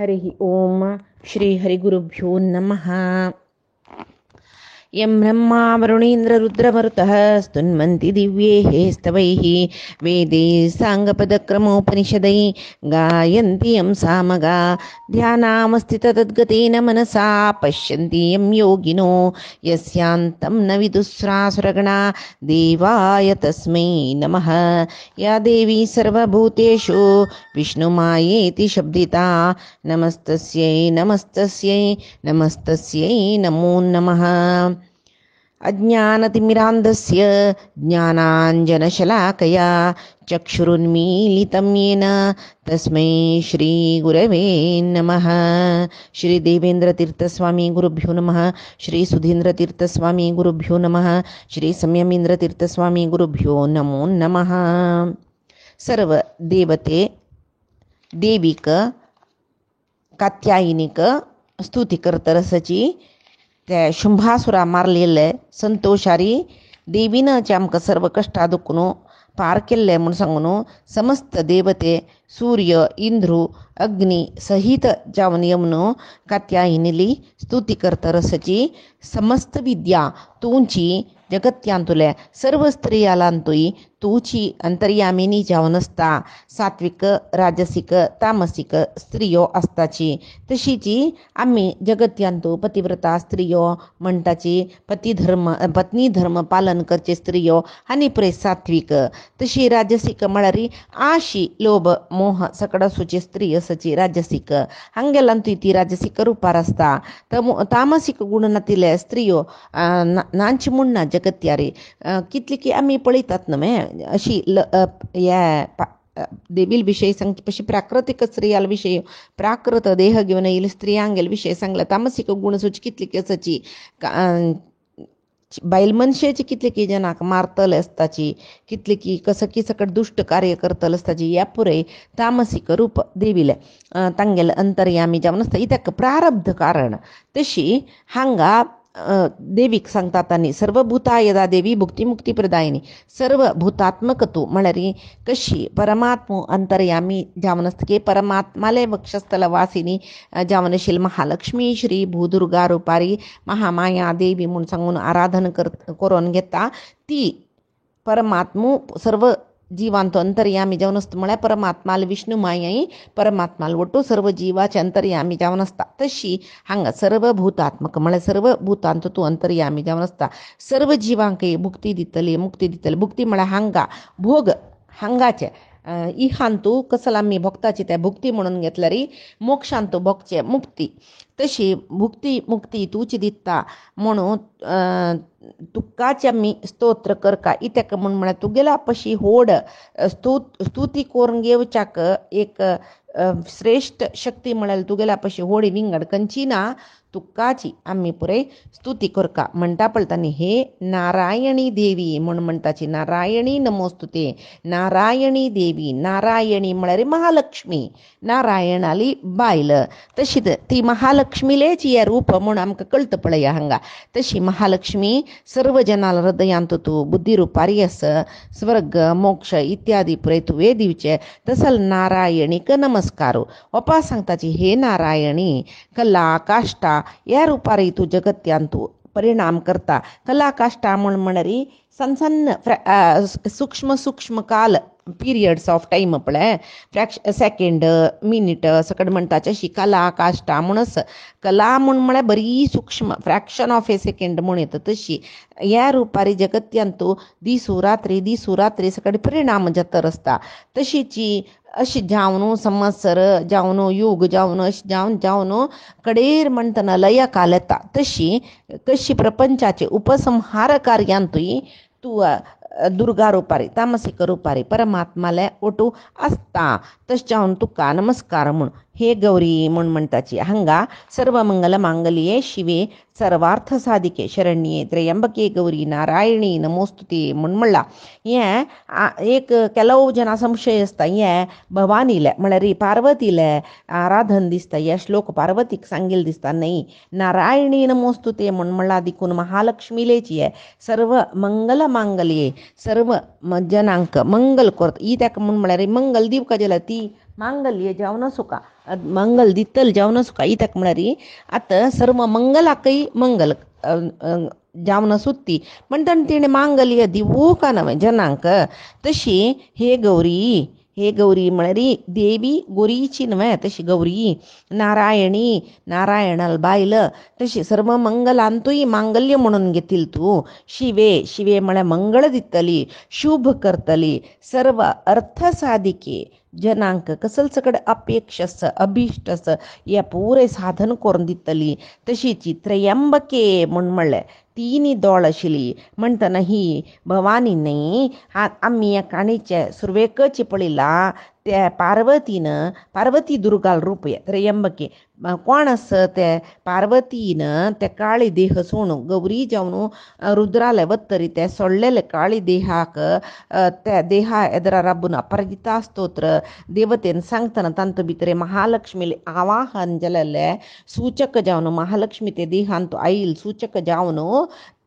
हरिः ओम श्री हरिगुरुभ्यो नमः। यं ब्रह्मा वरुणीन्द्ररुद्रमरुतः स्तुन्वन्ति दिव्यैः स्तवैः वेदैः साङ्गपदक्रमोपनिषदैः गायन्ति यं सामगा ध्यानामस्थिततद्गतेन मनसा पश्यन्ति यं योगिनो यस्यान्तं न विदुस्रासुरगणा देवाय तस्मै नमः। या देवी सर्वभूतेषु विष्णुमायेति शब्दिता नमस्तस्यै नमस्तस्यै नमस्तस्यै नमो नमः। अज्ञानतिमिरान्धस्य ज्ञानाञ्जनशलाकया चक्षुरुन्मीलितं येन तस्मै श्रीगुरवे नमः। श्री देवेन्द्रतीर्थस्वामी गुरुभ्यो नमः। श्री सुधीन्द्रतीर्थस्वामी गुरुभ्यो नमः। श्री संयमीन्द्रतीर्थस्वामी गुरुभ्यो नमो नमः। सर्व देवते देविक कात्यायनिक स्तुती करतरसची त्या शुंभासुरा मारलेले संतोषारी देवीनं जे आमकां सर्व कश्टा दुखून पार केल्ले म्हूण सांगून समस्त देवते सूर्य इंद्रू अग्नी सहित जावन यमन कात्यायिनीली स्तुती करतरसची समस्त विद्या तुंची जगत्यांतुले सर्व स्त्रियालांतुई तूची अंतर्यामिनी जावन आसता। सात्विक राजसिक तामसिक स्त्रियो आसताची तशीची आमी जगत्यांतू पतिव्रता स्त्रियो म्हणटाची पत्नी धर्म पालन करचे स्त्रियो आनी पळय सात्विक तशी राजसिक म्हळ्यार आशी लोभ मोह सकड आसूची स्त्री आसाची राजसिक हांगेलांतूय ती राजसिक रुपार आसता। तामसिक गुण नातिले स्त्रियो नांची म्हूण ना जगत्यारी कितली की आमी पळयतात न्हय अशी देवील विषय सांगचे पशी प्राकृतिक स्त्रियाल विषय प्राकृत देह घेवन येयली स्त्रियांगेल विषय सांगला। तामसिक गुण सुची कितली की आसाची बायल मनशेची कितली की जनाक मारतल आसताची कितली की कसकी सकट दुष्ट कार्य करतल आसताची या पुरे तामसिक रूप देविले तांगेल अंतर्यामी जावन आसता इत्याक प्रारब्ध कारण तशी हांगा देवीक सांगतात आनी सर्व भूता यदा देवी भुक्ती मुक्ती प्रदायिनी सर्व भूतात्मक तू म्हळ्यार कशी परमात्म अंतर्यामी जावन आसतके परमात्माले वक्षस्थल वासिनी जावन आशिल्ली महालक्ष्मी श्री भूदुर्गा रुपारी महामाया देवी म्हूण सांगून आराधन करून घेता ती परमात्मू सर्व जीवांतो अंतर्यामी जावन आसता म्हळ्यार परमात्माल विष्णू मायाई परमात्माल वटू सर्व जीवाचे अंतर्यामी जावन आसता तशी हांगा सर्व भूतात्मक म्हळ्यार सर्व भूतांत तूं अंतर्यामी जावन आसता सर्व जिवांक मुक्ती दितली भुक्ती म्हळ्यार हांगा भोग हांगाचे इहांतू कसला आमी भोगताची त्या भुक्ती म्हणून घेतल्यार मोक्षांतू भोगचे मुक्ती तशी भुक्ती मुक्ती तूच दिता म्हणून तुकाचे आमी स्तोत्र करका इत्याक म्हूण म्हळ्यार तुगेला पशी होड स्तुती करून घेवच्याक एक श्रेष्ठ शक्ती म्हळ्यार तुगेला पशी होडी विंगड खंयची ना तुकाची आमी पुरे स्तुती करका म्हणटा पळतानी हे नारायणी देवी म्हणून म्हणटाची नारायणी नमोस्तुते नारायणी देवी नारायणी म्हळ्यार महालक्ष्मी नारायणाली बायल तशीच ती महालक्ष्मीलेच हे रूप म्हणून आमकां कळत पळया हांगा तशी महालक्ष्मी सर्व जनाल हृदयांत तूं बुद्धी रुपारी आस स्वर्ग मोक्ष इत्यादी पुरे तुवें दिवचे तसल नारायणीक नमस्कारू ओपा सांगताची हे नारायणी कला काष्टा या रुपारी तू जगत्यान तू परिणाम करता कला काष्टा म्हळ्यार सन्न सूक्ष्म काल पिरियड्स ऑफ टाइम पळय सेकंड मिनिट सकट म्हणटाची अशी कला काष्टा म्हणून कला म्हळ्यार बरी सूक्ष्म फ्रॅक्शन ऑफ ए सेकंड म्हूण येता तशी ह्या रुपारी जगत्यान तूं दिसू रात्री सकट परिणाम जातर आसता तशीची अशी जावन संवत्सर जावन युग जावन अशी जावन कडेर म्हणटना लय काल येता तशी कशी प्रपंचाचे उपसंहार कार्यांतूय तूं दुर्गा रुपारी तामसिक रुपारी परमात्माले ओटू आसता तश जावन तुका नमस्कार म्हूण हे गौरी म्हूण म्हणटाची हांगा सर्व मंगल मांगल्ये शिवे सर्वार्थ साधिके शरण्ये त्र्यंबके गौरी नारायणी नमोस्तुते म्हूण म्हणला हें एक केलो जना संशय आसता हें भवानीले म्हळ्यार पार्वतीले आराधन दिसता हे श्लोक पार्वतीक सांगिल्ले दिसता न्ही नारायणी नमोस्तुते म्हूण म्हणला देखून महालक्ष्मीलेची हे सर्व मंगल मांगल्ये सर्व जनांक मंगल करता ही ताका म्हूण म्हळ्यार मंगल दिवका जाल्यार ती मांगल्य जावन सुका मंगल दितल जावन सुका इतक म्हणारी आता सर्व मंगलाकई मंगल जावन सुत्ती म्हणटा तिणे मांगल्य दिवू का नव्हे जनांक तशी हे गौरी म्हणारी देवी गोरीची नव्हे तशी गौरी नारायणी नारायणाला बायल तशी सर्व मंगलांतूय मांगल्य म्हणून घेतील तू शिवे म्हळे मंगळ दितली शुभ करतली सर्व अर्थ साधिके जनांक कसल सकड अपेक्षस अभिष्टस या पुरे साधन करून दितली तशीची त्रयंबके म्हणून म्हणले तिनी दोळ आशिली म्हणटना ही भवानी नाही आम्ही या काणीच्या सुरवेकची पळिला त्या पार्वती दुर्गाल रूप आहे त्र्यंबके कोण असं त्या पार्वतीनं त्या काळी देह सोणू गौरी जावन रुद्राला वत्तरी त्या सोडलेले काळी देहाक त्या देहा ಎದುರ ರಬ್ಬನ ಅಪರಾಜಿತಾ ಸ್ತೋತ್ರ ದೇವತೆಯನ್ನು सांगताना तांतो भितरे महालक्ष्मीले आवाहन जलले सूचक जावन महालक्ष्मी ते देहांतो आईल सूचक जावन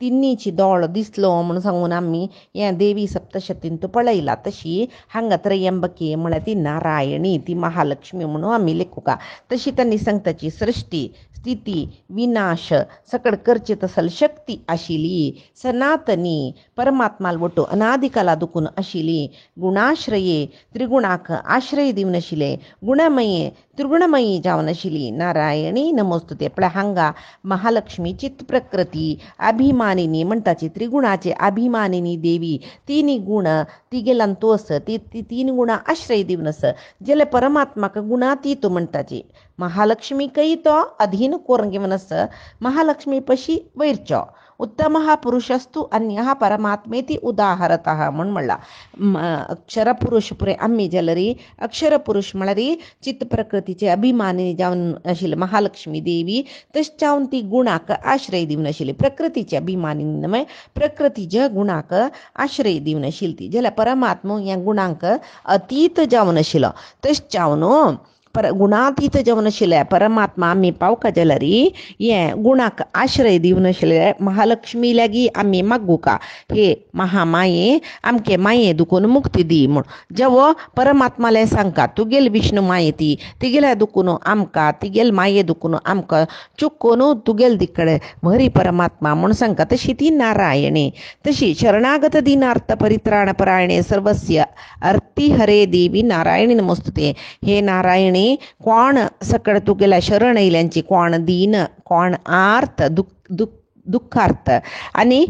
तिन्नीची दोळ दिसलो म्हणून सांगून आम्ही या देवी सप्तशतीन तो पळयला तशी हांगा त्रयंबके म्हळ्यार ती नारायणी ती महालक्ष्मी म्हणून आम्ही लेखू का तशी त्यांनी सांगताची सृष्टी स्थिती विनाश सकड करचे तसल शक्ती आशिली सनातनी परमात्माल वटो अनादिकाला दुखून आशिली गुणाश्रये त्रिगुणाक आश्रय दिवन आशिले गुणमये त्रिगुणमयी जावन आशिली नारायणी नमोस्तुते आपल्या हांगा महालक्ष्मी चित्त प्रकृती अभिमानिनी म्हणटाची त्रिगुणाचे अभिमानिनी देवी तिनी गुण ती गेलान तो अस ती तीन गुणा आश्रय दिवन अस जेले परमात्माक गुणातीत म्हणटाची महालक्ष्मी कई तो अधीन कोरण घेवन अस महालक्ष्मी पशी वैरचो उत्तम हा पुरुषस्तु अन्य हा परमात्मेती उदाहरतः म्हणून म्हणला अक्षर पुरुष पुरे आम्ही जलरी अक्षर पुरुष म्हळरी चित्त प्रकृतीचे अभिमानी जावन आशिले महालक्ष्मी देवी तश जावन ती गुणाक आश्रय दिवन आशिले प्रकृतीचे अभिमानी नव्हे प्रकृतीच्या गुणाक आश्रय दिवन आशिली ती जाल्यार परमात्मा या गुणांक अतीत जावन आशिलो तश जावन गुणातीत जावन आशिल्ले परमात्मा आम्ही पावका जलरी ये गुणाक आश्रय दिवन आशिल्ले महालक्ष्मी लागी आम्ही मागू का हे महामाये आमके माये दुखून मुक्ती दी म्हण जेवो परमात्माले सांगका तुगेल विष्णू माये ती तिगेल्या दुखून आमका तिगेल माये दुखून आमका चुकून तुगेल दिकडे भरी परमात्मा म्हणून सांगता तशी ती नारायणी तशी शरणागत दीनार्थ परित्राण परायणे सर्वस्य अर्ती हरे देवी नारायणी नमोस्तुते हे नारायणी कोण सकड तुगेला शरण येयल्यांची कोण दीन कोण आर्त दुःखार्थ आणि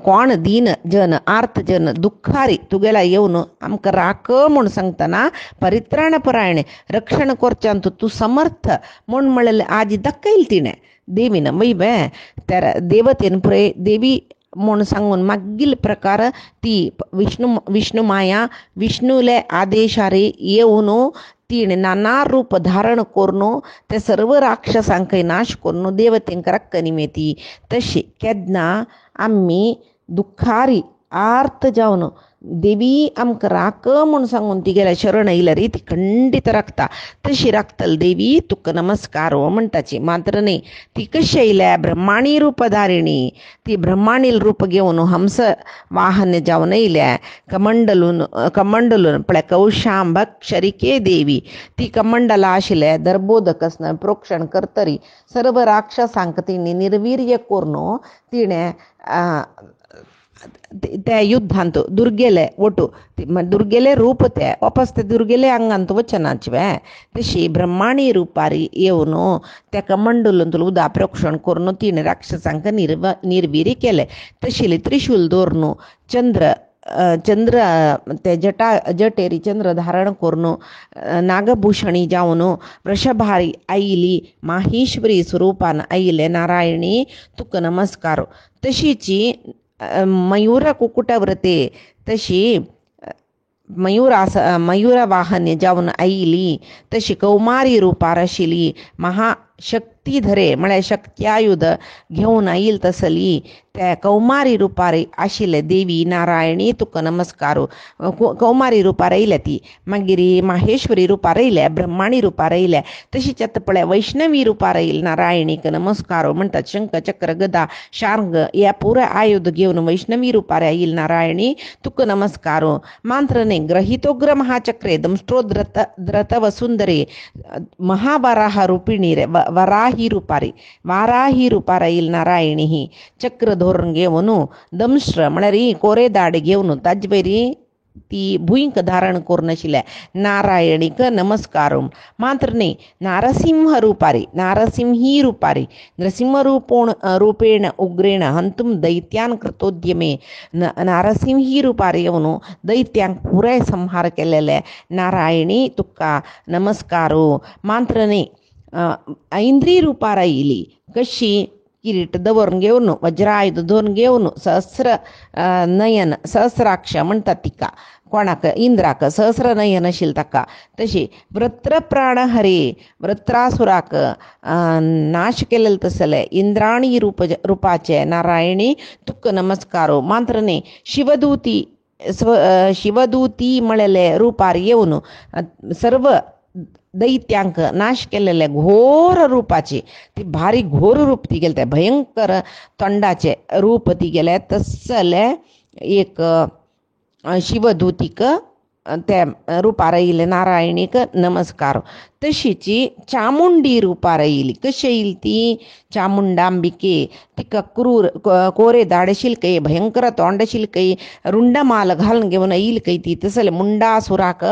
कोण दीन जन आर्त जन दुःखारी तुगेला येऊन आमकां राख म्हूण सांगतना परित्राण परायणे रक्षण करच्यांत तू समर्थ म्हूण म्हणले आजी दक्कयल तिणें देवीन मैबे तर देवतेन पुरे देवी म्हूण सांगून मागील प्रकार ती विष्णू माया विष्णुले आदेशारे येऊन तीन नाना रूप धारण करून ते सर्व राक्षसांक नाश करून देवतेंक रक्क निमेती तशी केदना आम्ही दुःखारी आर्त जावन देवी आमकां राख म्हूण सांगून ती गेल्या शरण येयल्यार ती खंडीत राखता तशी राखतल देवी तुका नमस्कार हो म्हणटाची मात्र न्ही ती कशी येयल्या ब्रह्माणी रूप धारिणी ती ब्रह्माणी रूप घेवन हंस वाहन जावन येयल्या कमंडलून पळय कौशांबक शरिके देवी ती कमंडला आशिल्ले दर्बोदकसन प्रोक्षण करतरी सर्व राक्षसांक तिणी निर्वीर्य करून तिणें त्या युद्धांत दुर्गेले वटू दुर्गेले रूप ते वापस ते दुर्गेले अंगांत वचनाचे तशी ब्रह्माणी रूपारी येवन त्या कमंडलून उदा प्रोक्षण करून तिणे राक्षसांक निर्वीर्य केले तशी त्रिशूल दवरून चंद्र ते जटेरी चंद्र धारण करून नागभूषणी जावन वृषभारी आयली माहेश्वरी स्वरूपान आयले नारायणी तुका नमस्कार तशीची मयूर कुकुटव्रते तशी मयूर वाहन जावन आयली तशी कौमारी रूपार आशिली महाशक्ती शक्ती धरे म्हळ्यार शक्त्यायुध घेऊन येईल तसली त्या कौमारी रुपार आशिल्ले देवी नारायणी तुका नमस्कारू. कौमारी रुपार येयल्या ती, मागीर माहेश्वरी रुपार येयल्या, ब्रह्माणी रुपार येयल्या, तशीच आतां पळय वैष्णवी रुपार येईल नारायणीक नमस्कारू म्हणटात. शंख चक्र गदा शार्ंग ह्या पुरो आयुध घेवन वैष्णवी रुपार येईल नारायणी तुका नमस्कारू. मांत्रने ग्रहितोग्र महाचक्रे दंष्ट्रोद्रत वसुंदरे महावराह रूपिणी रे वाराही रुपार येईल नारायणी. ही चक्र धोरण घेवन दंष्ट्र म्हळ्यार कोरे दाड घेवन ताजे ती भुंयक धारण करून आशिल्ल्या नारायणीक नमस्कारूम. मात्र न्ही नारसिंह रुपारी नारसिंही रुपारी नृसिंह रूपेण उग्रेण हंतुम दैत्यान कृतोद्यमे. नारसिंही रुपारी येवन दैत्यांक पुराय संहार केलेले नारायणी तुका नमस्कारू. मात्र न्ही ऐंद्री रुपार येयली कशी किरीट दवरून घेवन वज्रायुध धरून घेवन सहस्र नयन सहस्राक्ष म्हणटात तिका. कोणाक इंद्राक सहस्र नयन आशिल्ले ताका. तशी वृत्रप्राण हरे वृत्रासुराक नाश केलेले तसले इंद्राणी रुपाचे नारायणी तुका नमस्कारू. मात्र न्ही शिवदूती म्हळेले रुपार येवन सर्व दैत्यांक नाश केलेले घोर रूपाचे ती भारी घोर रूप ती गेले, भयंकर तोंडाचे रूप ती गेले तसले एक शिवदूतीक त्या रुपार येयले नारायणीक नमस्कार. तशीची चामुंडी रुपार येयली. कशी येयली ती चामुंडांबिके तिका क्रूर कोरे दाड आशिल्ले भयंकर तोंड आशिल्ले रुंडमाल घालून घेवन येयली खंय ती. तसले मुंडासुराक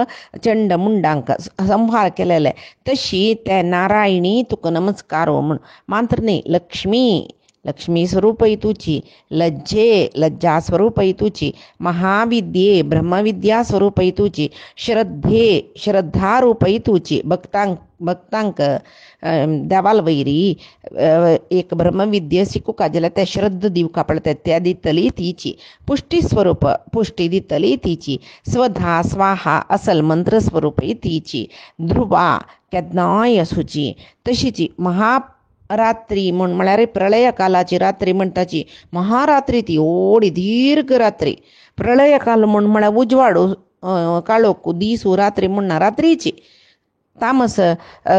चंड मुंडांक संहार केलेले तशी त्या नारायणी तुका नमस्कार म्हण. मात्र न्ही लक्ष्मी स्वरूपई तुची, लज्जा स्वरूपई तुची, महाविद्ये ब्रह्मविद्या स्वरूपई तुची, श्रद्धा रूपई तुची. भक्तांक देवाल वैरी एक ब्रह्मविद्या शिकूका जाल्यार त्या श्रद्ध दिवका पडटा त्या दितली तिची. पुष्टी स्वरूप पुष्टी दितली तिची. स्वधा स्वाहा असल मंत्र स्वरूपई तिची. ध्रुवा केदनाय सुची. तशीची रात्री म्हळ्यार प्रलय कालाची रात्री म्हणटाची महारात्री ती ओडी दीर्घ रात्री. प्रलय काल म्हळ्यार उजवाडू काळोख दिसू रात्री म्हणना रात्रीची तामस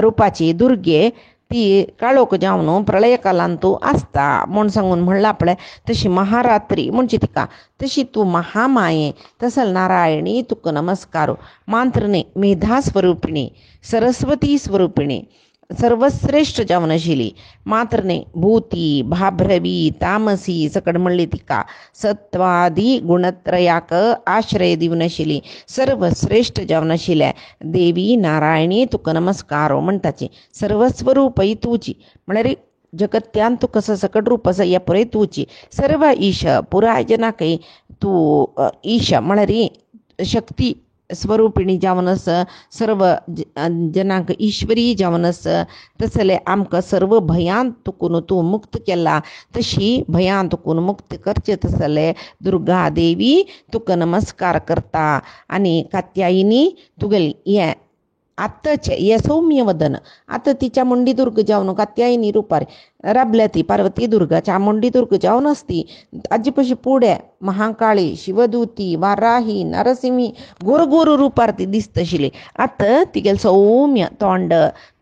रुपाची दुर्गे ती काळोख जावन प्रलय कालान तूं आसता म्हण सांगून म्हणला पळय. तशी महारात्री म्हणची तिका. तशी तूं महामाये तसल नारायणी तुका नमस्कार. मात्र न्ही मेधा स्वरूपिणी सरस्वती स्वरूपिणी सर्वश्रेष्ठ जावन आशिल्ली. मात्र न्ही भूती भाभ्रवी तामसी सकड म्हणली तिका. सत्वादी गुणत्रयाक आश्रय दिवन आशिल्ली सर्वश्रेष्ठ जावन आशिल्ल्या देवी नारायणी तुका नमस्कार म्हणटाची. सर्वस्वरूपई तुची म्हळ्यार जगत्यान तूं कसं सकट रूप आसा ह्या पुराय तुची. सर्व ईश पुराय जनाकय तूं ईश म्हळ्यार शक्ती स्वरूपिणी जावनस सर्व जनांक ईश्वरी जावनस. तसले आमकां सर्व भयान तुकून तूं मुक्त केला. तशी भयान तुकून मुक्त करचे तसले दुर्गा देवी तुका नमस्कार करता. आनी कात्यायिनी तुगेली हें आत्ताचे हे सौम्य वदन. आतां ती चामुंडी दुर्ग जावन कात्यायिनी रुपार राबल्या ती पार्वती दुर्गा चामुंडी दुर्ग जावन आसती. ताजे पशी फुडें महाकाळी शिवदूती वाराही नरसिंही गोर रुपार ती दिसता आशिल्ली. आतां तिगेलें सौम्य तोंड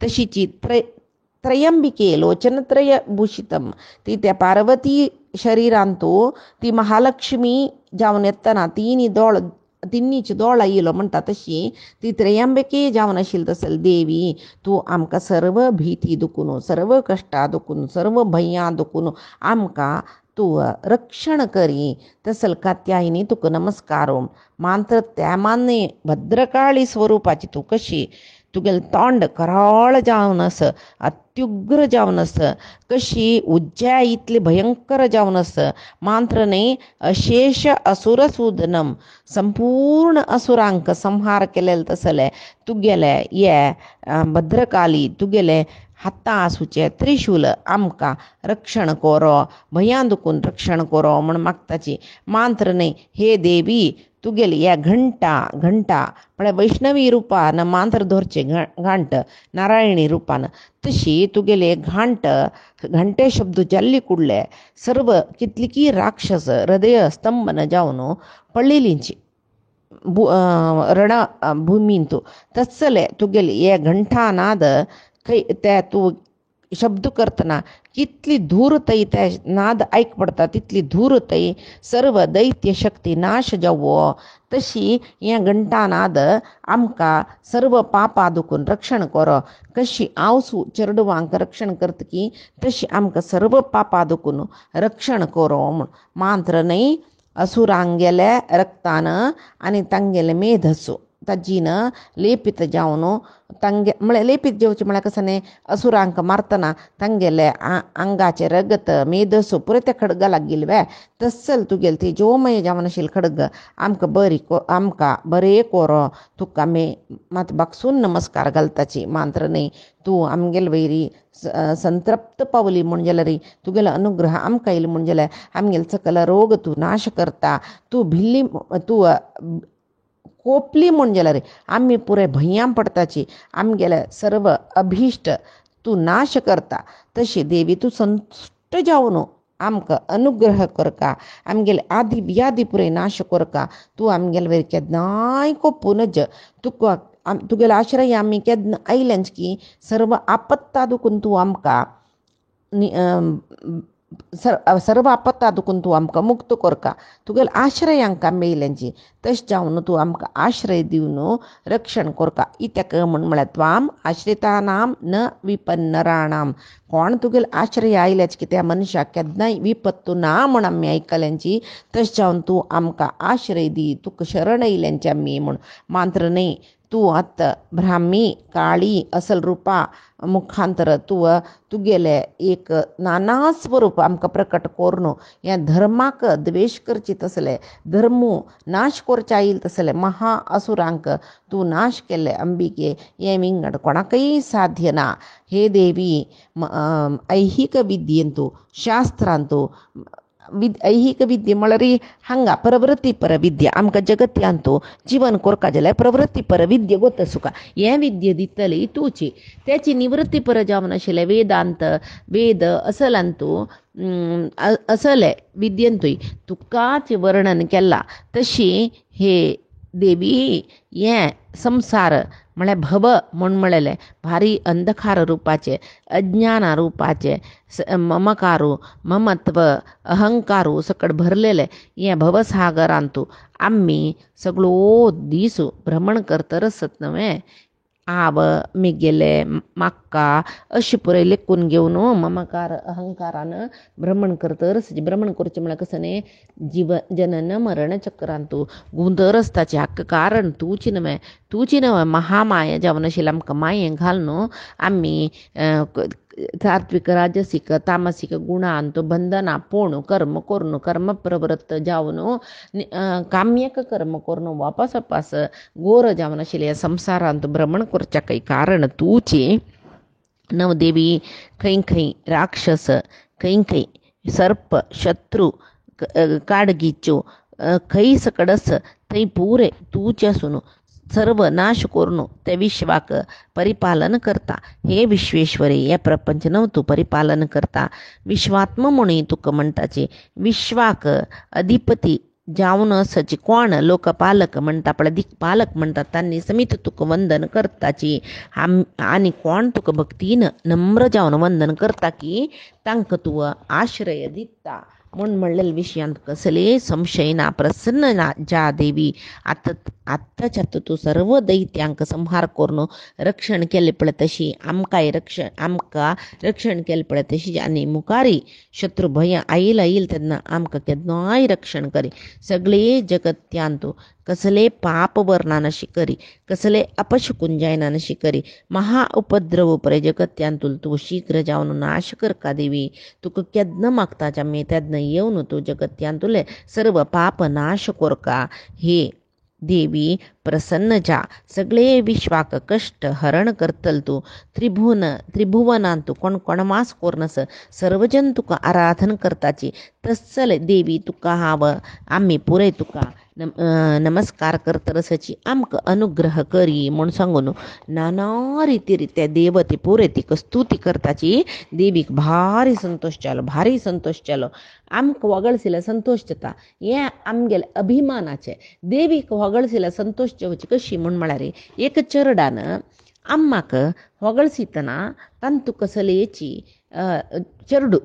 तशीची त्रयंबिके लोचनत्रय भूषितम. ती त्या पार्वती शरिरांतू ती महालक्ष्मी जावन येतना तिन्नीचे दोळ आयलो म्हणटा तशी ती त्रयंबके जावन आशिल्ली तसल देवी तूं आमकां सर्व भिती दुखून सर्व कश्टां दुखून सर्व भयां दुखून आमकां तूं रक्षण करी. तसल कात्यायिनी तुका नमस्कार. मात्र त्या मान्य भद्रकाळी स्वरूपाची तूं कशी तुगेलें तोंड कराळ जावन आस अत्युग्र जावन आस कशी उज्ज्या इतली भयंकर जावन आस. मात्र न्ही अशेष असुरसूदनम संपूर्ण असुरांक संहार केलेले तसले तुगेले हे भद्रकाली तुगेले हातां आसूचे त्रिशूल आमकां रक्षण करो भयां दुखून रक्षण करो म्हण मागताची. मात्र न्ही हे देवी तुगेली या घंटा म्हळ्यार वैष्णवी रुपान मांत्र धरचे घांट नारायणी रुपान तशी तुगेले घंटे शब्द जाल्ली कुडले सर्व कितलीकी राक्षस हृदय स्तंभन जावन पळिलींची रण भूमींतू तत्सले तुगेली हे घंटानाद खै त्या तू शब्द करतना कितली धूरतई त्या नाद ऐक पडता तितली धूरतई सर्व दैत्य शक्ती नाश जावो तशी या घंटानाद आमकां सर्व पापा दुखून रक्षण करो कशी आवसू चरडवांक रक्षण करतकी तशी आमकां सर्व पापा दुखून रक्षण करो म्हण मांत्र न्हय असुरांगेले रक्तान आनी तांगेले मेधसू ताजीन लेपीत जावन तांगे म्हळ्यार लेपीत जेवचे म्हळ्यार कसं न्ही असुरांक मारतना तांगेले आंगाचे रगत मेदसू पुरे त्या खडगा लागील वे तस्सल तुगेल ती जोमय जावन आशिल्ली खडग आमकां बरें कोरो तुका मात बागसून नमस्कार घालताची मांत्र न्ही तूं आमगेल वैरी संतृप्त पावली म्हण जाल्यार तुगेलो अनुग्रह आमकां येयलो म्हण जाल्यार आमगेले सकल रोग तूं नाश करता तूं भिल्ली तूं कोपली म्हण जाल्यार आमी पुरे भंयां पडताची आमगेले सर्व अभिश्ट तूं नाश करता तशी देवी तूं संतुश्ट जावन आमकां अनुग्रह करका आमगेले आदी व्याधी पुरे नाश करका तूं आमगेले वयर केन्नाय कोपूनच तुका तुगेलो आश्रय आमी केन्ना आयलेंच की सर्व आपत्ता दुखून तूं आमकां सर्व आपत्ता दुखून तूं आमकां मुक्त करका तुगेलो आश्रय आमकां मेयल्यांची तशें जावन तूं आमकां आश्रय दिवन रक्षण करता इत्याक म्हळ्यार त्वाम आश्रितानां न विपन्नराणां कोण तुगेलो आश्रय आयल्याच की त्या मनशाक केन्नाय विपत्तू ना म्हण आमी आयकल्यांची तशें जावन तूं आमकां आश्रय दी तुका शरण येयल्यांची आमी म्हण मांत्र न्हय तूं आतां ब्राह्मी काळी असल रुपा मुखांतर तुगेले एक नाना स्वरूप आमकां प्रकट कोरून ह्या धर्माक द्वेश करची तसले धर्म नाश करचे आयिल्ले तसले महा असुरांक तूं नाश केल्ले अंबिके हे विंगड कोणाकय साध्य ना हे देवी ऐहिक विद्येंतू शास्त्रांतू ऐहिक विद्ये म्हळ्यार हांगा प्रवृत्ती पर विद्या आमकां जगत्यांतू जीवन करता जाल्यार प्रवृत्ती पर विद्या गोतसुका हे विद्ये दितली तूची त्याची निवृत्ती पर जावन आशिल्ले वेदांत वेद असलांतू असले विद्येंतूय तुकाच वर्णन केला तशी हे देवी हे संसार म्हळ्यार भव म्हण म्हळेलें भारी अंधकार रुपाचे अज्ञान रुपाचे ममकारू ममत्व अहंकारू सकट भरलेले हे भवसागरांतू आमी सगळो दीस भ्रमण करतर आसत न्हय आब मिगेले म्हाका अशी पुराय लेखून घेवन ममकार अहंकारान भ्रमण करतर भ्रमण करचें म्हळ्यार कसं न्ही जनन मरण चक्रांतू गुंदर आसताचें हाका कारण तूची न्हय महामाया जावन आशिल्ली आमकां मायें घालून आमी सात्विक राजसीक तामसीक गुणांत बंधना पोण कर्म प्रवृत्त जावन काम्यक कर्म करून वापस घोर जावन आशिल्ले संसारांत भ्रमण करच्या कारण तूची नवदेवी खंय राक्षस खंय सर्प शत्रू काडगिच्यो खंय सकडस थंय पुरे तूचे आसून सर्व नाश करून ते विश्वाक परिपालन करता हे विश्वेश्वरी हे प्रपंच न्हू तूं परिपालन करता विश्वात्म म्हणून तुका म्हणटाची विश्वाक अधिपती जावन सची कोण लोकपालक म्हणटा पळय दिक्पालक म्हणटा तांणी समीत तुका वंदन करताची आनी कोण तुका भक्तीन नम्र जावन वंदन करता की तांकां तूं आश्रय दिता म्हूण म्हणलेले विशयांत कसले संशय ना प्रसन्न ना ज्या देवी आत्ताच्या तूं सर्व दैत्यांक संहार करून रक्षण केलें पळय तशी आमकां रक्षण केलें पळय तशी आनी मुखारी शत्रू भय आयिल तेन्ना आमकां केन्नाय रक्षण करी सगळे जगत्यान तूं कसले पाप वर्णन अशी करी कसले अपशकुन जायना अशी करी महा उपद्रव पळय जगत्यान तूं शीघ्र जावन नाश करका देवी तुका केन्ना मागताच्या मे तेन्ना येवन तूं जगत्यान तुले सर्व पाप नाश करका हे देवी प्रसन्न जा सगळे विश्वाक कष्ट हरण करतल तू त्रिभुवनांतू कोण कोणमास कोरनस सर्वजन तुका आराधन करताची तस्सल देवी तुका हाव आम्ही पुरे तुका नमस्कार करतरसची आमक अनुग्रह करी म्हूण सांगून नाना रित्या देवते पुरे तिक स्तुती करताची देवीक भारी संतोष जालो आमक वगळसिला संतोष जाता हे आमगेले अभिमानाचे देवीक वगळसिला संतोष जावची कशी म्हूण म्हळ्यार एक चरडान अम्माक ಹೊಗಳಿಸಿತನ ತಂತು ಕಸಲೇಚಿ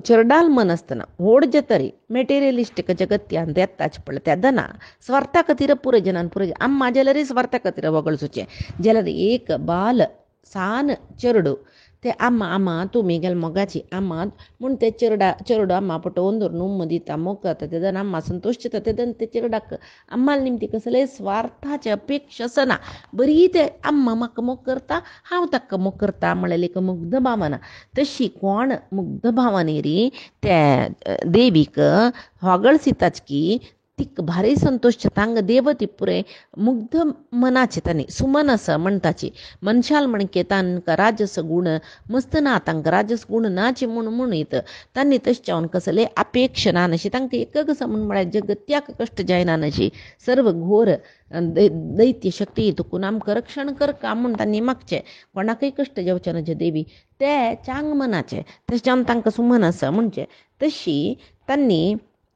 ಚರಡಾಲ್ ಮನಸ್ತನ ಓಡ್ಜತರಿ ಮೆಟೀರಿಯಲಿಸ್ಟಿಕ್ ಜಗತ್ಯ ಅಂತ ಎತ್ತಾಚ್ ಪಳ್ತೆ ಅದನ್ನ ಸ್ವಾರ್ಥಕ ತೀರ ಪೂರ ಜನಾನ್ ಪೂರ ಅಮ್ಮ ಜಲರಿ ಸ್ವಾರ್ಥಕ ತೀರ ಹೊಗಳಿಸುಚೆ ಜಲರಿ ಏಕ ಬಾಲ सान चरडू ते आम्मा तू मेगेल मोगाची आम्मा म्हूण ते चरडो आम्मा पटोवन धरून दिता मोगता तेदन आम्मा संतोष जाता तेदन ते चरडाक आम्माल निमती कसले स्वार्थाचे अपेक्षा सना बरी ते आम्मा म्हाका मोग करता हांव ताका मोग करता म्हळ्यार एक मुग्ध भावना तशी कोण मुग्ध भावनेरी त्या देवीक ಹೊಗಳಿಸಿತಾಚ್ की तिक भारी संतोष तांग देवती पुरे मुग्ध मनाचे तांणी सुमनस म्हणताची मनशाल म्हणके तांकां राजस गुण मस्त ना तांकां राजस गुण नाचे म्हणीत तांणी तशें कसले अपेक्षा ना नशी तांकां एकच समून म्हळ्यार जगत्याक कश्ट जायना नशी सर्व घोर दैत्य शक्ती तुकून आमकां रक्षण कर का म्हूण तांणी मागचें कोणाकय कश्ट जावचे नजे देवी ते चांग मनाचे तशें तांकां सुमनस म्हणचे तशी तांणी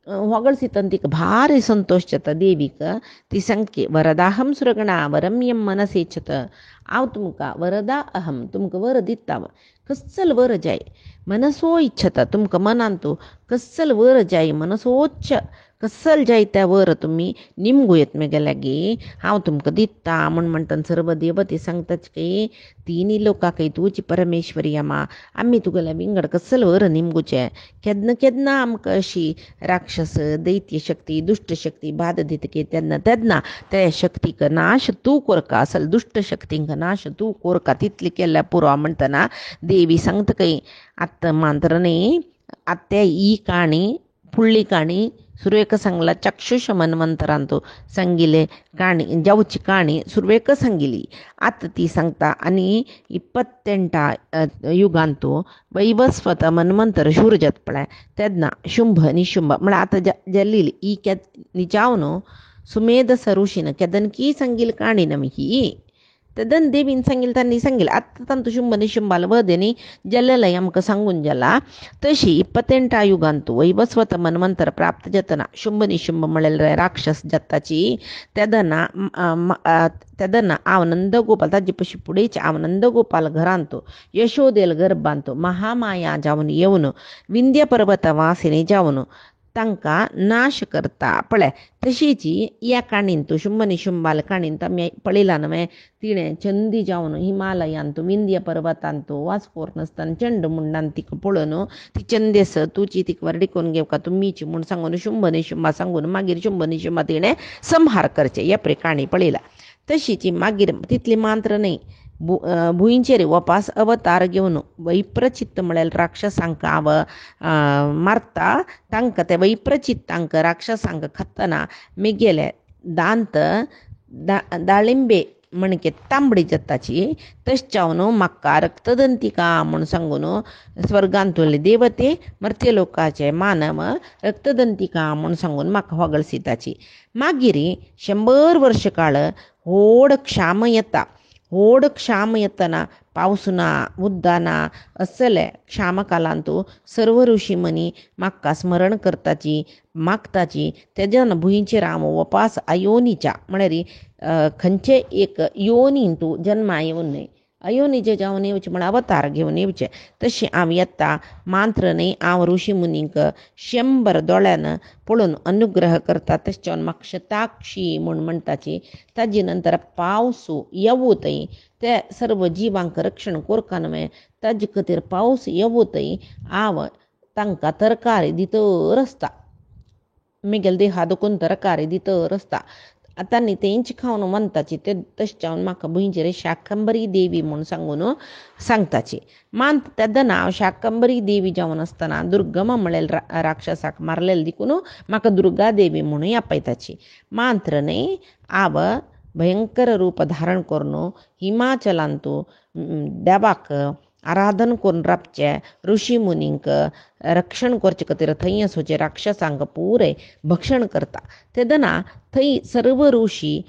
ಹೊಗಳಿಸಿತಂತ तिका भारी संतोष जाता देवीक ती सांगके वरदाहम सुरगणा वरम्यम मनसेचत हांव तुमकां वरदा अहम तुमकां वर दिता कस्सल वर जाय मनसो इच्छता तुमकां मनान तूं कस्सल वर जाय मनसोच्च कस्सल जाय त्या वर तुमी निमगू येत मेगेल्यागी हांव तुमकां दिता म्हणटा सर्व देवते सांगताच की तिनी लोकांकय तुजी परमेश्वरी अम्मा आमी तुगेल्या विंगड कस्सल वर निमगुचे केन्ना आमकां अशी राक्षस दैत्य शक्ती दुष्ट शक्ती बाध दितके तेन्ना त्या शक्तीक नाश तूं कोरका असल दुष्ट शक्तींक नाश तूं कोरका तितली केल्या पुरो म्हणटना देवी सांगतकय आत्ता मात्र न्ही आत्या ही काणी फुडली काणी सुरवेक सांगला चक्षुष मन्वंतरांतू सांगिले काणी जावची काणी सुरवेक सांगिली आत ती सांगता आनी 28 युगांतू वैवस्वत मन्वंतर शूर जतपळ्या तेन्ना शुंभ निशुंभ म्हळ्यार आतां जल्ली ही निजावन सुमेध ऋषीन केदन की सांगिल काणी नमी ही तेदन देवीन सांगिल तांणी सांगिल आतां तांतू शुंभ निशुंभाल वदेनी जल्लेलय आमकां सांगून जाला तशी 28 युगांतू वैवस्वत मन्वंतर प्राप्त जातना शुंभ निशुंभ म्हळ्यार राक्षस जाताची तेदना हांव नंदगोपाल ताजे पशी फुडेच हांव नंदगोपाल घरांतू यशोदेल गर्भांतू महामाया जावन येवन विंध्य पर्वत वासिनी जावन तांकां नाश करता पळय तशीची ह्या काणींतू शुंभ निशुंभाल काणींत आमी पळयलां न्हय तिणें चंदी जावन हिमालयांतू विंध्य पर्वतांतू वास कोरनासतना चंडमुंडान तिका पळोवन ती चंदेस तुची तिका वर्डिकोन घेवका तुमीची म्हूण सांगून शुंभ निशुंभा सांगून मागीर शुंभ निशुंभा तिणें संहार करचे ह्या काणी पळयला तशीची मागीर तितली मात्र न्ही भुंयचेर वपास अवतार घेवन वैप्रचित्त म्हळ्यार राक्षसांक मारता तांकां ते वैप्रचित्तांक राक्षसांक खातना मेगेले दांत दाळिंबे म्हणके तांबडी जाताची तशें जावन म्हाका रक्तदंतिका म्हूण सांगून स्वर्गांतले देवते मर्त्य लोकाचे मानव रक्तदंतिका म्हूण सांगून म्हाका ಹೊಗಳಿಸಿತಾची मागीर 100 वर्ष काळ व्हड क्षाम येतना पावस ना उद्दाना असले क्षामकालांतू सर्व ऋषी मनी म्हाका स्मरण करताची मागताची तेज्यान भुंयचेर हांव वपास अयोनीच्या म्हळ्यार खंयचे एक योनींतू जन्मा येवन न्हय अयोनीचे जावन येवचे म्हळ्यार अवतार घेवन येवचे तशें हांव येता मात्र न्हय हांव ऋषी मुनींक 100 दोळ्यान पळोवन अनुग्रह करता तशें जावन म्हाका शताक्षी म्हूण म्हणटाची ताजे नंतर पावसू येवूतय ते सर्व जिवांक रक्षण कोरका न्हय ताजे खातीर पावस येवूतय हांव तांकां तरकारी दितर आसता मेगेल देहा दुखून तरकारी दितर आसता तांणी तेंची खावन म्हणटाची ते तशें जावन म्हाका भुंयचेर शाकंबरी देवी म्हूण सांगून सांगताची मात तेदना हांव शाकंबरी देवी जावन आसतना दुर्गमा म्हळ्यार राक्षसाक मारलेले देखून म्हाका दुर्गा देवी म्हणून आपयताची मात्र न्ही हांव भयंकर रूप धारण करून हिमाचलांतू देवाक आराधन करून राबचे ऋषी मुनींक रक्षण करचे खातीर थंय असोचे राक्षसांक पुरे भक्षण करता तेदना थंय सर्व ऋषी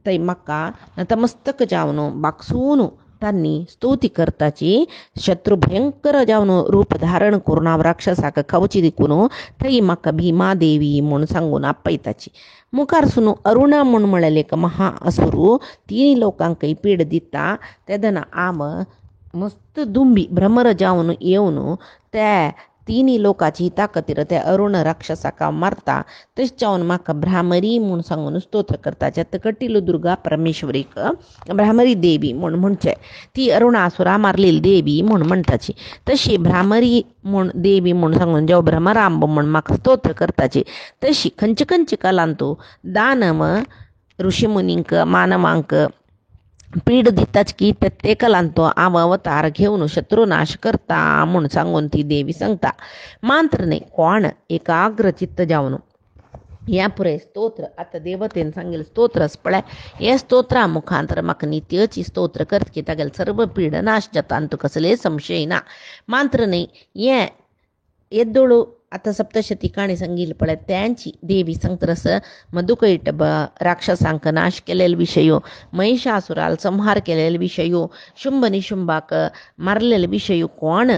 थंय म्हाका नतमस्तक जावन बागसून तांणी स्तुती करताची शत्रू भयंकर जावन रूप धारण करून हांव राक्षसाक खावची देखून थंय म्हाका भिमा देवी म्हूण सांगून आपयताची मुखार सुनू अरुणा म्हूण म्हळेले एक महा असुरू तिनी लोकांकय पीड दिता तेदना आम मस्त दुंबी भ्रमर जावन येवन त्या तिनी लोकांची हिता खातीर त्या अरुण राक्षसाक मारता तशें जावन म्हाका भ्रामरी म्हूण सांगून स्तोत्र करता जेत कटील दुर्गा परमेश्वरीक भ्रामरी देवी म्हूण म्हणचे ती अरुणासुरा मारलेली देवी म्हूण म्हणटाची तशी भ्रामरी म्हूण देवी म्हूण सांगून जेव भ्रमरांब म्हूण म्हाका स्तोत्र करताची तशी खंयचे खंयचे कालांतू दानव ऋषीमुनींक मानवांक पीड दिताच की ते कलांतो हांव अवतार घेवन शत्रुनाश करता म्हूण सांगून ती देवी सांगता मात्र न्ही कोण एकाग्र चित्त जावन ह्या पुरे स्तोत्र आतां देवतेन सांगेल स्तोत्रच पळय हे स्तोत्रा मुखांतर म्हाका नित्यची स्तोत्र करत की तागेले सर्व पीड नाश जाता आनी तुका कसले संशय ना मात्र न्ही हे येद्दोळू आता सप्तशती काणी सांगितली पळय त्यांची देवी सांगतरस मधुकैटभ राक्षसांक नाश केलेले विशयो महिषासुराल संहार केलेले विशयो शुंभ निशुंभाक मारलेले विशयो कोण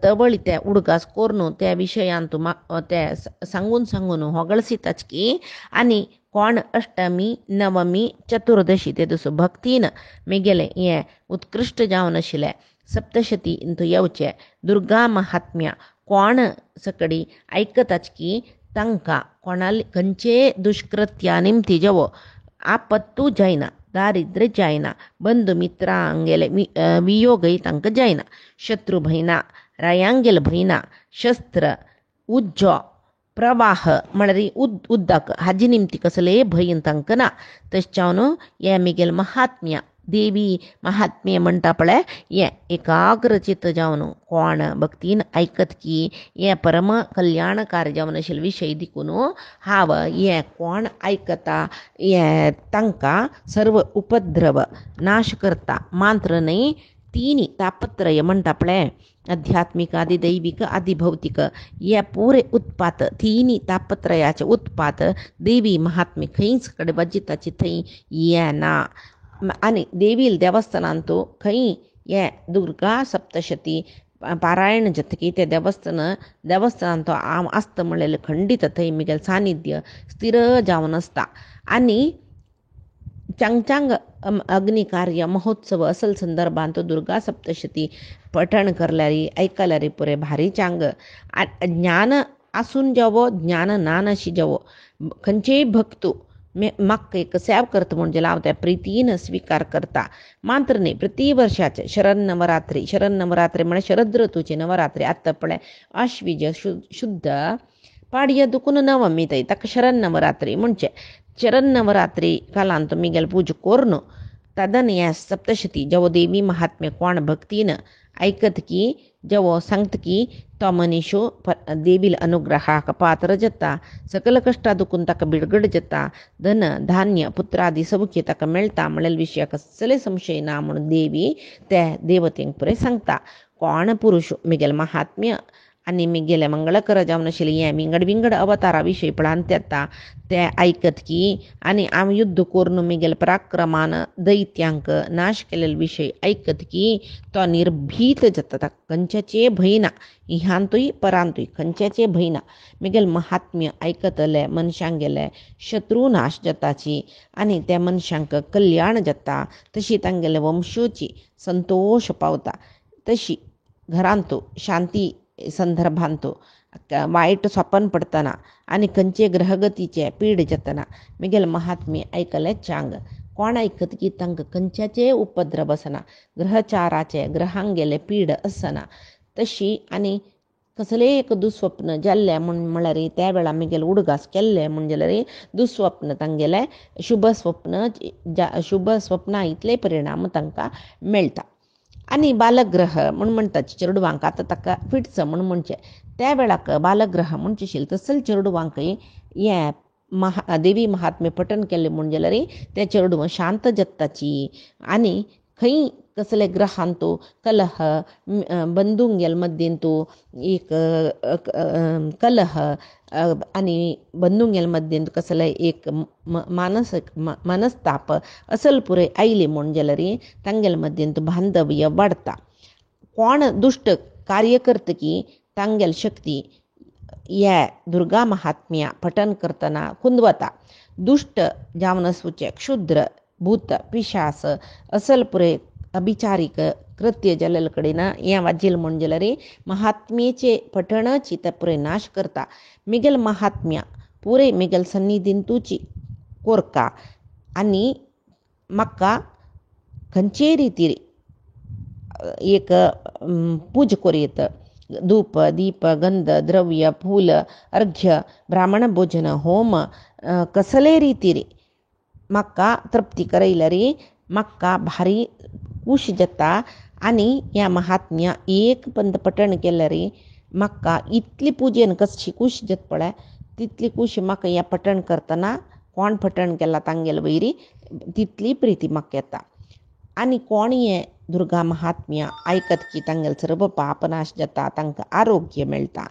तवळी त्या उडगास कोरून त्या विशयान तूं त्या सांगून होगळसिताच की आनी कोण अष्टमी नवमी चतुर्दशी ते दुसो भक्तीन मेगेले हे उत्कृश्ट जावन आशिल्ले सप्तशती तूं येवचे दुर्गा महात्म्य कोण सकडी ऐकताच की तांकां कोणाली खंयचे दुष्कृत्या निमती जेवो आपत्तू जायना दारिद्र्य जायना बंधू मित्रांगेले वियोगय तांकां जायना शत्रू भयना रायांगेल भयना शस्त्र उज्जो प्रवाह म्हळ्यार उदक हाजी निमती कसले भय तांकां ना तशें जावन हे मिगेल महात्म्य देवी महात्म्य म्हणटा पळय हे एकाग्र चित्त जावन कोण भक्तीन ऐकत की हे परम कल्याणकारी जावन आशिल्ले विशय देखून हांव हे कोण ऐकता हे तांकां सर्व उपद्रव नाश करता मात्र न्ही तिनी तापत्रय म्हणटा पळय आध्यात्मिक आदी दैविक आदी भौतिक हे पुरे उत्पात तिनी तापत्रयाचे उत्पात देवी महात्म्य खंयच कडेन बजिताची थंय येना आनी देवील देवस्थानांतू खंय हे दुर्गा सप्तशती पारायण जातकी ते देवस्थानांत हांव आसता म्हणलेलें खंडीत थंय मिगेल सानिध्य स्थिर जावन आसता आनी चांग अग्निकार्य महोत्सव असल संदर्भांत दुर्गा सप्तशती पठण करल्यारी ऐकल्यारी पुरे भारी चांग ज्ञान आसून जावो ज्ञान ना नाशी जावो खंयचेय भक्तू म्हाका एक सेव करता म्हणजे हांव त्या प्रितीन स्वीकार करता मात्र न्ही प्रति वर्षाचे शरण नवरात्री म्हळ्यार शरद ऋतूची नवरात्री आतां पळय आश्विज शुद्ध पाडय दुखून नवमी थंय ताका शरण नवरात्री म्हणचे शरण नवरात्री कालांत मिगेल पूजा करून तदन हे सप्तशती जेवो देवी महात्म्य कोण भक्तीन ऐकत की जेवो सांगता की तो मनीसो देवील अनुग्रहाक पात्र जाता सकल कश्टा दुखून ताका बिडगड जाता धन धान्य पुत्रादी सौख्य ताका मेळटा म्हणलेले विशयाक कसले संशय ना म्हणून देवी त्या देवतेक पुरे सांगता कोण पुरुश मिगेल महात्म्य आनी मिगेले मंगळकर जावन आशिल्ले हे विंगड अवतारा विशयी पळांत येता ते ऐकत की आनी हांव युद्ध करून मिगेल पराक्रमान दैत्यांक नाश केलेले विशय ऐकत की तो निर्भीत जाता ताका खंयच्याचे भंय ना इहांतूय परांतूय खंयच्याचे भंय ना मिगेल महात्म्य ऐकतले मनशांक गेले शत्रू नाश जाताची आनी त्या मनशांक कल्याण जाता तशी तांगेले वंशोची संतोष पावता तशी घरांतू शांती संदर्भांत वायट स्वप्न पडतना आनी खंयचे ग्रहगतीचे पीड जातना मिगेल महात्म्य ऐकले चांग कोण ऐकत की तांकां खंयच्याचे उपद्रव आसना ग्रहचाराचे ग्रहांक गेले पीड आसना तशी आनी कसले एक दुस्वप्न जाल्ले म्हणल्यार त्या वेळा मिगेल उडगास केल्ले म्हणजे दुस्वप्न तांगेले शुभ स्वप्ना इतले परिणाम तांकां मेळटा आनी बालग्रह म्हणटात चेडवांक आतां ताका फिट्स म्हणचे त्या वेळाक बालग्रह म्हणचे आशिल्ले तसले चेडवांकय हे देवी महात्मे पठण केले म्हणजे जाल्यार त्या चेडूं शांत जत्ताची आणि खंय कसले ग्रहांतू कलह बंधुंगेल मध्येंतू एक कलह आणि बंधुंगेल मध्येंतू कसले एक मानसिक मनस्ताप असल पुरे आयले म्हणजे जाल्यार तांगेल मध्येंतू बांधव्य वाडता. कोण दुष्ट कार्य करता की तांगेल शक्ती या दुर्गा महात्म्या पठण करतना कुंदवता. दुष्ट जावन आसुचे क्षुद्र भूत पिशास असल पुरे अभिचारिक कृत्य जालेल कडेन हें वाजेल म्हणजे जाल्यार महात्म्येचे पठणाची ते पुरे नाश करता. मिगेल महात्म्या पुरे मिगेल सन्निधींतूची कोरका आनी म्हाका खंयचे रितीर एक पूज कोरयत. धूप दीप गंध द्रव्य फूल अर्घ्य ब्राह्मण भोजन होम कसले रितीर म्हाका तृप्ती करयल्यार म्हाका भारी खूश जाता. आनी ह्या महात्म्या एक पंत पठण केल्यार म्हाका इतली पुजेन कशी खूश जाता पळय तितली खूश म्हाका ह्या पठण करतना कोण पठण केला तांगेल वयरी तितली प्रिती म्हाका येता. आनी कोण हें दुर्गा महात्म्या आयकत की तांगेल सर्व पाप नाश जाता तांकां आरोग्य मेळटा.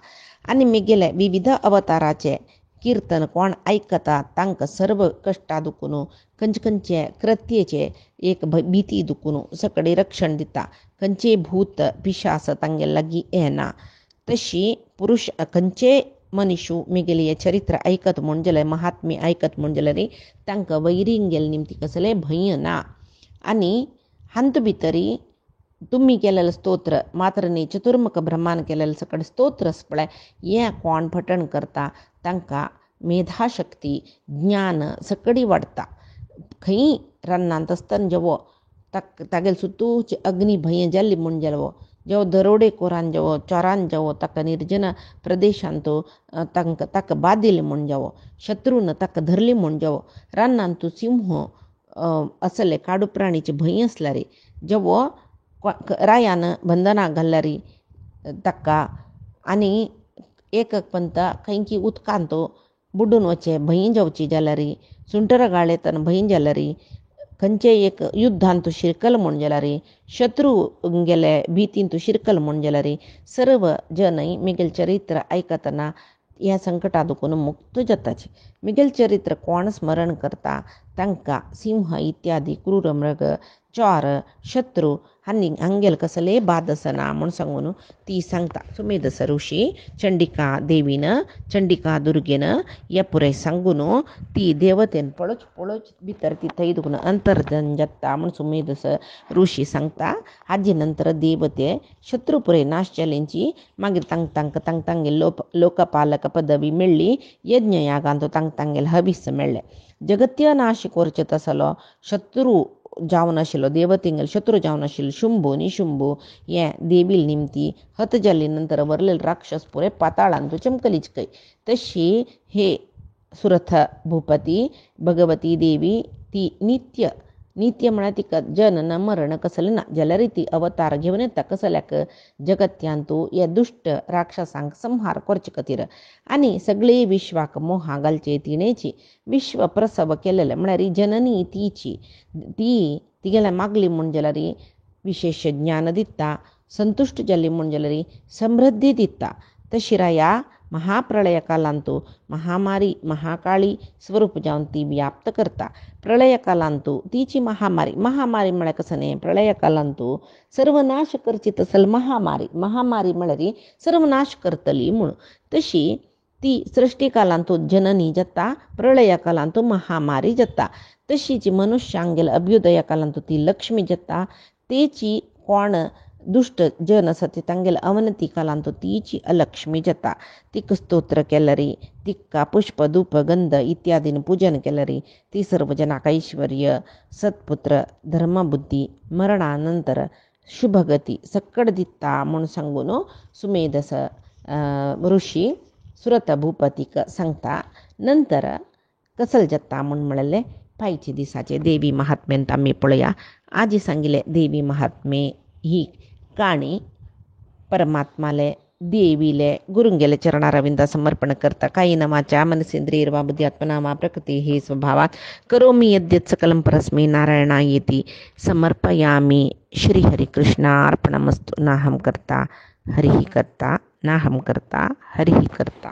आनी मिगेले विविध अवताराचे कीर्तन कोण आयकता तांकां सर्व कश्टां दुखून खंयचे कृत्येचे एक भीती दुखून सकडी रक्षण दिता. खंयचे भूत पिशास तांगेल लागीं येना. तशी पुरुश खंयचे मनीशू मिगेली हे चरित्र आयकत म्हणजे जाल्यार महात्म्य आयकत म्हणजे जाल्यार तांकां वैरींगेल निमती कसले भंय ना. आनी हांत भितरी तुमी केलेलें स्तोत्र मात्र न्ही चतुर्मुख ब्रह्मान केलेलें सकट स्तोत्र पळय हें कोण पठण करता तांकां मेधाशक्ती ज्ञान सकडी वाडटा. खंय रानांत आसतना जेवो तागेल सुतूची अग्नी भंय जाल्ली म्हूण जेवो जेवो दरोडेखोरान जेवो चोरान जेवो ताका निर्जन प्रदेशांत ताका बादिल्ले म्हूण जेवो शत्रून ताका धरली म्हूण जेवो रानांत सिंह असले काडू प्राणीचे भंय आसल्यार जेवो रायान बंधनाक घाल्यार ताका आनी एक पंत खंय उदकांत बुडून वचे भंय जावची जाल्यार सुंटर गाळे तेन्ना भंय जाल्यार खंयचे एक युद्धांत शिरकल म्हूण जाल्यार शत्रू गेले भितींत शिरकल म्हूण जाल्यार सर्व जन मिगेल चरित्र आयकतना ह्या संकटां दुखून मुक्त जाताची. मिगेल चरित्र कोण स्मरण करता तांकां सिंह इत्यादी क्रूर मृग चोर शत्रू हांगेल कसले बाद आसना म्हूण सांगून ती सांगता. सुमेधस ऋषी चंडिका देवीन चंडिका दुर्गेन हे पुरे सांगून ती देवतेन पळोवच भितर ती थंय दुखून अंतर्धन जाता म्हूण सुमेधस ऋषी सांगता. हाजे नंतर देवते शत्रू पुरे नाश जालेंची मागीर तांगे लोकपालक पदवी मेळ्ळी. यज्ञ यागांत तांगेल हवीस मेळ्ळे. जगत्य नाश करचे तसलो शत्रू जावन आशिल्लो देवतेंगेल शत्रू जावन आशिल्लो शुंभू निशुंभू हे देवील निमती हत जाल्ले नंतर वरलेले राक्षस पुरे पाताळांत चमकलीच खंय. तशी हे सुरथ भूपती भगवती देवी ती नित्य म्हळ्यार तिका जनन मरण कसलें ना जाल्यार ती अवतार घेवन येता कसल्याक जगत्यांतू हे दुश्ट राक्षसांक संहार करचे खातीर. आनी सगळी विश्वाक मोहा घालचे तिणेची विश्व प्रसव केलेले म्हळ्यार जननी तिगेले मागली म्हूण जाल्यार विशेष ज्ञान दिता. संतुश्ट जाल्ली म्हूण जाल्यार समृद्धी दिता. तशी राया महाप्रळय कालांतू महामारी महाकाळी स्वरूप जावन ती व्याप्त करता. प्रळय कालांतू तिची महामारी म्हळ्यार कसं न्ही प्रळय कालांतू सर्वनाश करची तसल महामारी म्हळ्यार सर्वनाश करतली म्हणून. तशी ती सृष्टी कालांतू जननी जाता प्रळय कालांतू महामारी जाता. तशीची मनुष्यांगेल अभ्युदय कालांतू ती लक्ष्मी जाता. तेची कोण दुष्ट जन आसा ती तांगेल अवनती कालांतू तिची अलक्ष्मी जाता. तिका स्तोत्र केल्यार तिका पुष्प धूप गंध इत्यादीन पूजन केल्यार ती सर्व जनाक ऐश्वर्य सत्पुत्र धर्मबुद्धी मरणानंतर शुभगती सकड दिता म्हूण सांगून सुमेधस ऋषी सुरत भूपतीक सांगता. नंतर कसल जाता म्हूण म्हणलें पायचे दिसाचे देवी महात्म्यांत आमी पळया. आजी सांगिल्ले देवी महात्मे ही काणी परमात्माले देवीले गुरुंगेले चरणारविंदा समर्पण करता कायेन वाचा मनसेंद्रियर्वा बुद्ध्यात्मना वा प्रकृतिः स्वभावात् करोमि यद्यत् सकलं परस्मै नारायणायेति समर्पयामि. श्रीहरिकृष्णार्पणमस्तु. नाहं कर्ता हरिः कर्ता नाहं कर्ता हरिः कर्ता.